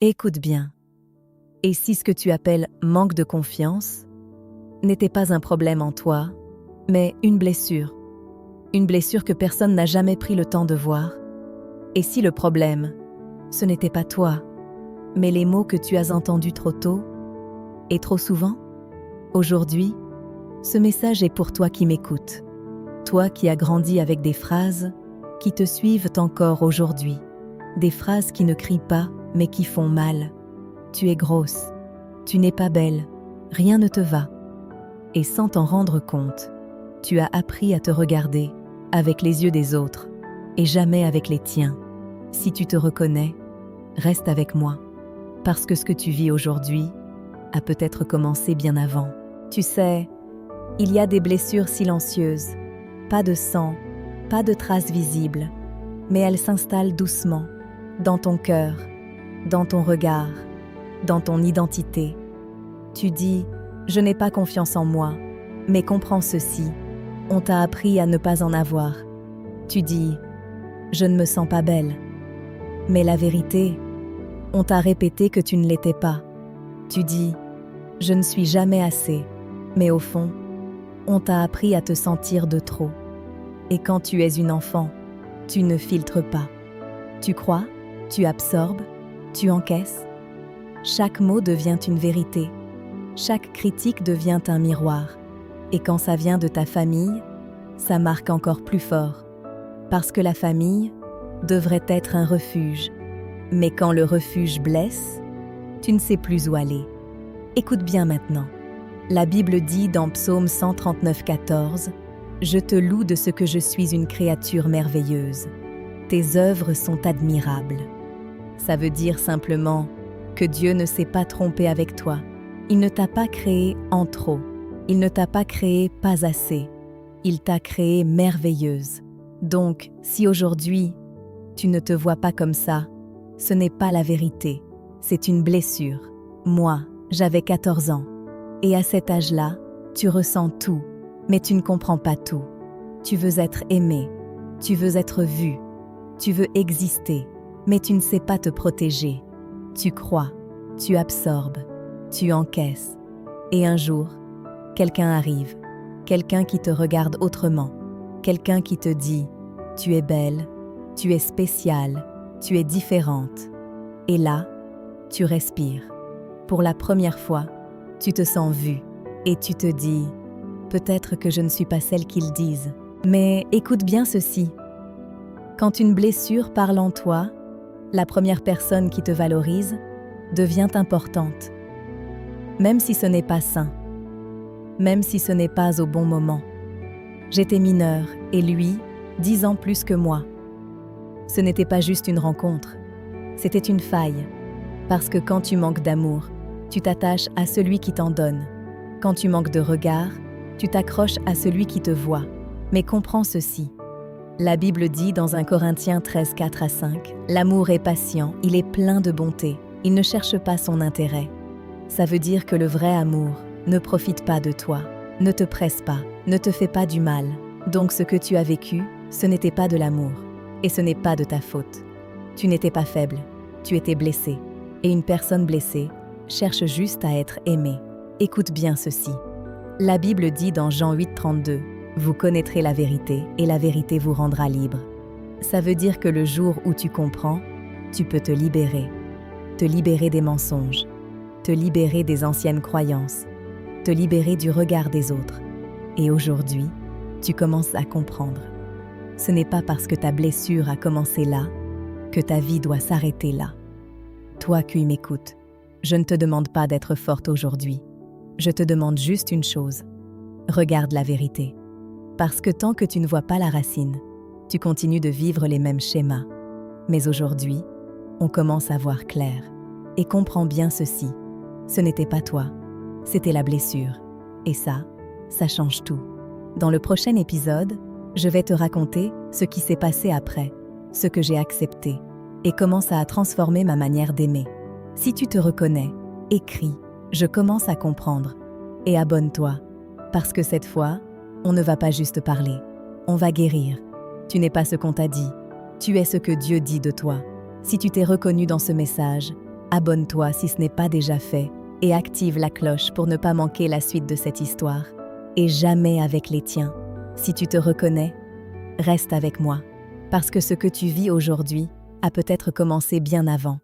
Écoute bien. Et si ce que tu appelles manque de confiance n'était pas un problème en toi, mais une blessure que personne n'a jamais pris le temps de voir? Et si le problème, ce n'était pas toi, mais les mots que tu as entendus trop tôt et trop souvent? Aujourd'hui, ce message est pour toi qui m'écoutes. Toi qui as grandi avec des phrases qui te suivent encore aujourd'hui. Des phrases qui ne crient pas, mais qui font mal. Tu es grosse, tu n'es pas belle, rien ne te va. Et sans t'en rendre compte, tu as appris à te regarder avec les yeux des autres et jamais avec les tiens. Si tu te reconnais, reste avec moi, parce que ce que tu vis aujourd'hui a peut-être commencé bien avant. Tu sais, il y a des blessures silencieuses, pas de sang, pas de traces visibles, mais elles s'installent doucement, dans ton cœur, dans ton regard, dans ton identité. Tu dis « Je n'ai pas confiance en moi », mais comprends ceci, on t'a appris à ne pas en avoir. Tu dis « Je ne me sens pas belle », mais la vérité, on t'a répété que tu ne l'étais pas. Tu dis « Je ne suis jamais assez », mais au fond, on t'a appris à te sentir de trop. Et quand tu es une enfant, tu ne filtres pas. Tu crois, tu absorbes, tu encaisses. Chaque mot devient une vérité. Chaque critique devient un miroir. Et quand ça vient de ta famille, ça marque encore plus fort. Parce que la famille devrait être un refuge. Mais quand le refuge blesse, tu ne sais plus où aller. Écoute bien maintenant. La Bible dit dans Psaume 139,14 « Je te loue de ce que je suis une créature merveilleuse. Tes œuvres sont admirables. » Ça veut dire simplement que Dieu ne s'est pas trompé avec toi. Il ne t'a pas créé en trop. Il ne t'a pas créé pas assez. Il t'a créé merveilleuse. Donc, si aujourd'hui, tu ne te vois pas comme ça, ce n'est pas la vérité. C'est une blessure. Moi, j'avais 14 ans. Et à cet âge-là, tu ressens tout, mais tu ne comprends pas tout. Tu veux être aimé, tu veux être vu, tu veux exister, mais tu ne sais pas te protéger. Tu crois, tu absorbes, tu encaisses. Et un jour, quelqu'un arrive, quelqu'un qui te regarde autrement, quelqu'un qui te dit « Tu es belle, tu es spéciale, tu es différente. » Et là, tu respires. Pour la première fois, tu te sens vue et tu te dis « Peut-être que je ne suis pas celle qu'ils disent. » Mais écoute bien ceci. Quand une blessure parle en toi, la première personne qui te valorise devient importante. Même si ce n'est pas sain, même si ce n'est pas au bon moment. J'étais mineure et lui, 10 ans plus que moi. Ce n'était pas juste une rencontre, c'était une faille. Parce que quand tu manques d'amour, tu t'attaches à celui qui t'en donne. Quand tu manques de regard, tu t'accroches à celui qui te voit. Mais comprends ceci. La Bible dit dans 1 Corinthiens 13, 4-5, « L'amour est patient, il est plein de bonté, il ne cherche pas son intérêt. » Ça veut dire que le vrai amour ne profite pas de toi, ne te presse pas, ne te fait pas du mal. Donc ce que tu as vécu, ce n'était pas de l'amour. Et ce n'est pas de ta faute. Tu n'étais pas faible, tu étais blessé. Et une personne blessée cherche juste à être aimée. Écoute bien ceci. La Bible dit dans Jean 8, 32, « Vous connaîtrez la vérité et la vérité vous rendra libre. » Ça veut dire que le jour où tu comprends, tu peux te libérer des mensonges, te libérer des anciennes croyances, te libérer du regard des autres. Et aujourd'hui, tu commences à comprendre. Ce n'est pas parce que ta blessure a commencé là que ta vie doit s'arrêter là. Toi qui m'écoutes, je ne te demande pas d'être forte aujourd'hui. Je te demande juste une chose. Regarde la vérité. Parce que tant que tu ne vois pas la racine, tu continues de vivre les mêmes schémas. Mais aujourd'hui, on commence à voir clair. Et comprends bien ceci. Ce n'était pas toi, c'était la blessure. Et ça change tout. Dans le prochain épisode, je vais te raconter ce qui s'est passé après, ce que j'ai accepté, et comment ça a transformé ma manière d'aimer. Si tu te reconnais, écris « Je commence à comprendre » et abonne-toi, parce que cette fois, on ne va pas juste parler, on va guérir. Tu n'es pas ce qu'on t'a dit, tu es ce que Dieu dit de toi. Si tu t'es reconnu dans ce message, abonne-toi si ce n'est pas déjà fait et active la cloche pour ne pas manquer la suite de cette histoire. Et jamais avec les tiens. Si tu te reconnais, reste avec moi, parce que ce que tu vis aujourd'hui a peut-être commencé bien avant.